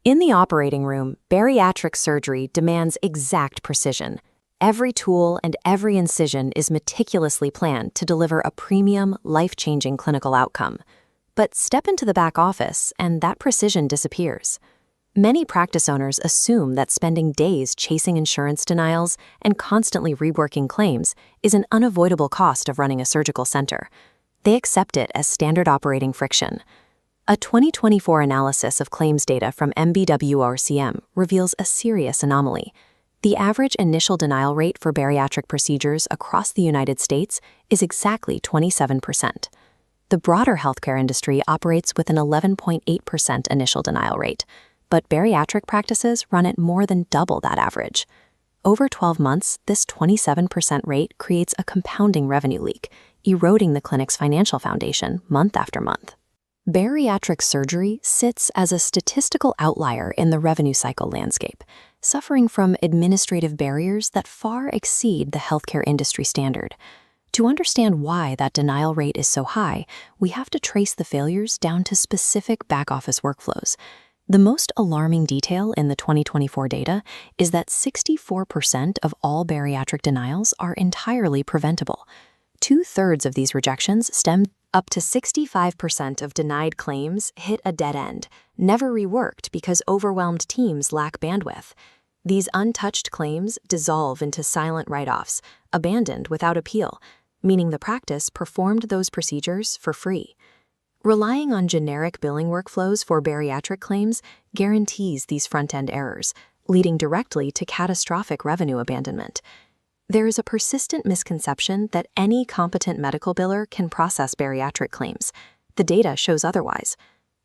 In the operating room, bariatric surgery demands exact precision. Every tool and every incision is meticulously planned to deliver a premium, life-changing clinical outcome. But step into the back office, and that precision disappears. Many practice owners assume that spending days chasing insurance denials and constantly reworking claims is an unavoidable cost of running a surgical center. They accept it as standard operating friction. A 2024 analysis of claims data from MBWRCM reveals a serious anomaly. The average initial denial rate for bariatric procedures across the United States is exactly 27%. The broader healthcare industry operates with an 11.8% initial denial rate, but bariatric practices run at more than double that average. Over 12 months, this 27% rate creates a compounding revenue leak, eroding the clinic's financial foundation month after month. Bariatric surgery sits as a statistical outlier in the revenue cycle landscape, suffering from administrative barriers that far exceed the healthcare industry standard. To understand why that denial rate is so high, we have to trace the failures down to specific back-office workflows. The most alarming detail in the 2024 data is that 64% of all bariatric denials are entirely preventable. 2/3 of these rejections stem. Up to 65% of denied claims hit a dead end, never reworked because overwhelmed teams lack bandwidth. These untouched claims dissolve into silent write-offs, abandoned without appeal, meaning the practice performed those procedures for free. Relying on generic billing workflows for bariatric claims guarantees these front-end errors, leading directly to catastrophic revenue abandonment. There is a persistent misconception that any competent medical biller can process bariatric claims. The data shows otherwise.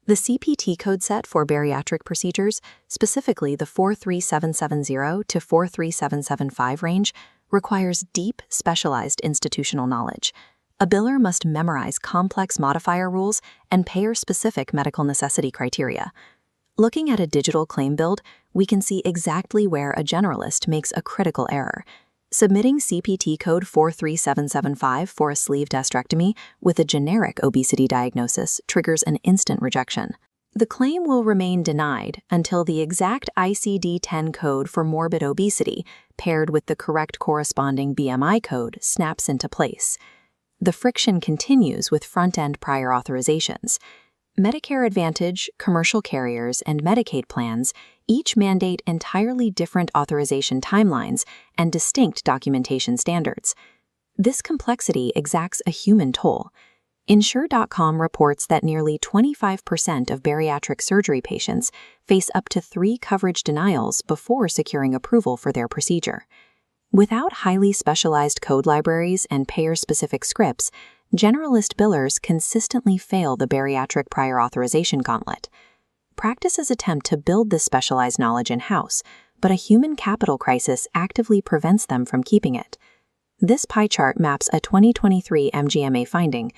The CPT code set for bariatric procedures, specifically the 43770 to 43775 range, requires deep, specialized institutional knowledge. A biller must memorize complex modifier rules and payer-specific medical necessity criteria. Looking at a digital claim build, we can see exactly where a generalist makes a critical error. Submitting CPT code 43775 for a sleeve gastrectomy with a generic obesity diagnosis triggers an instant rejection. The claim will remain denied until the exact ICD-10 code for morbid obesity, paired with the correct corresponding BMI code, snaps into place. The friction continues with front-end prior authorizations. Medicare Advantage, commercial carriers, and Medicaid plans each mandate entirely different authorization timelines and distinct documentation standards. This complexity exacts a human toll. Insure.com reports that nearly 25% of bariatric surgery patients face up to 3 coverage denials before securing approval for their procedure. Without highly specialized code libraries and payer-specific scripts, generalist billers consistently fail the bariatric prior authorization gauntlet. Practices attempt to build this specialized knowledge in-house, but a human capital crisis actively prevents them from keeping it. This pie chart maps a 2023 MGMA finding.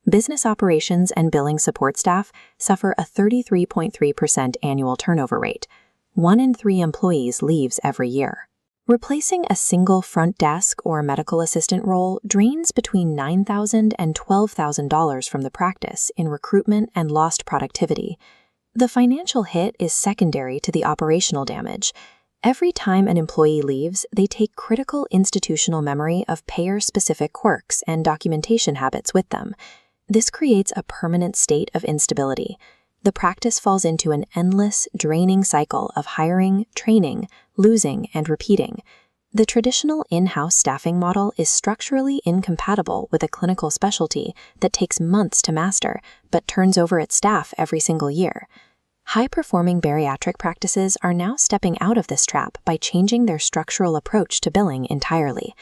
Business operations and billing support staff suffer a 33.3% annual turnover rate. 1 in 3 employees leaves every year. Replacing a single front desk or medical assistant role drains between $9,000 and $12,000 from the practice in recruitment and lost productivity. The financial hit is secondary to the operational damage. Every time an employee leaves, they take critical institutional memory of payer-specific quirks and documentation habits with them. This creates a permanent state of instability. The practice falls into an endless, draining cycle of hiring, training, losing, and repeating. The traditional in-house staffing model is structurally incompatible with a clinical specialty that takes months to master, but turns over its staff every single year. High-performing bariatric practices are now stepping out of this trap by changing their structural approach to billing entirely.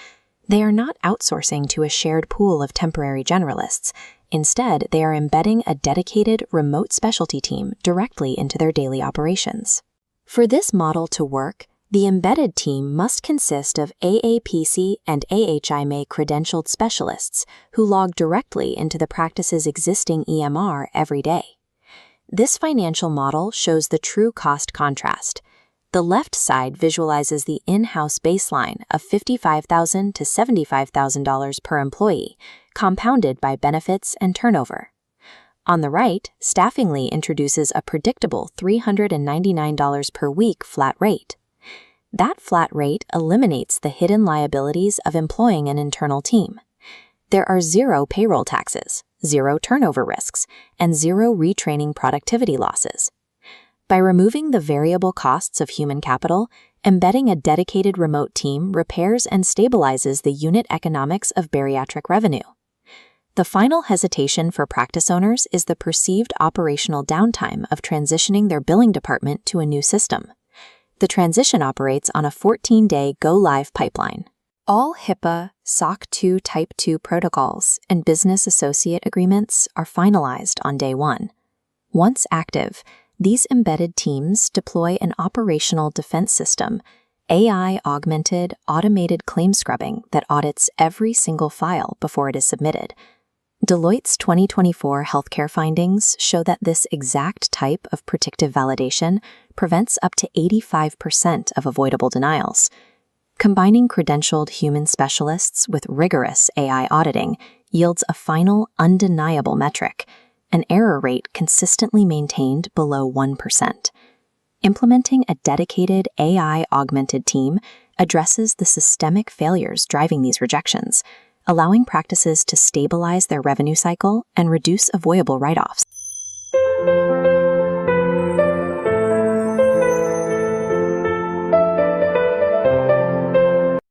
They are not outsourcing to a shared pool of temporary generalists. Instead, they are embedding a dedicated remote specialty team directly into their daily operations. For this model to work, the embedded team must consist of AAPC and AHIMA credentialed specialists who log directly into the practice's existing EMR every day. This financial model shows the true cost contrast. The left side visualizes the in-house baseline of $55,000 to $75,000 per employee, compounded by benefits and turnover. On the right, Staffingly introduces a predictable $399 per week flat rate. That flat rate eliminates the hidden liabilities of employing an internal team. There are 0 payroll taxes, 0 turnover risks, and 0 retraining productivity losses. By removing the variable costs of human capital, embedding a dedicated remote team repairs and stabilizes the unit economics of bariatric revenue. The final hesitation for practice owners is the perceived operational downtime of transitioning their billing department to a new system. The transition operates on a 14-day go-live pipeline. All HIPAA, SOC 2 Type 2 protocols and business associate agreements are finalized on day 1. Once active, these embedded teams deploy an operational defense system, AI-augmented automated claim scrubbing that audits every single file before it is submitted. Deloitte's 2024 healthcare findings show that this exact type of predictive validation prevents up to 85% of avoidable denials. Combining credentialed human specialists with rigorous AI auditing yields a final, undeniable metric, an error rate consistently maintained below 1%. Implementing a dedicated AI-augmented team addresses the systemic failures driving these rejections, allowing practices to stabilize their revenue cycle and reduce avoidable write-offs.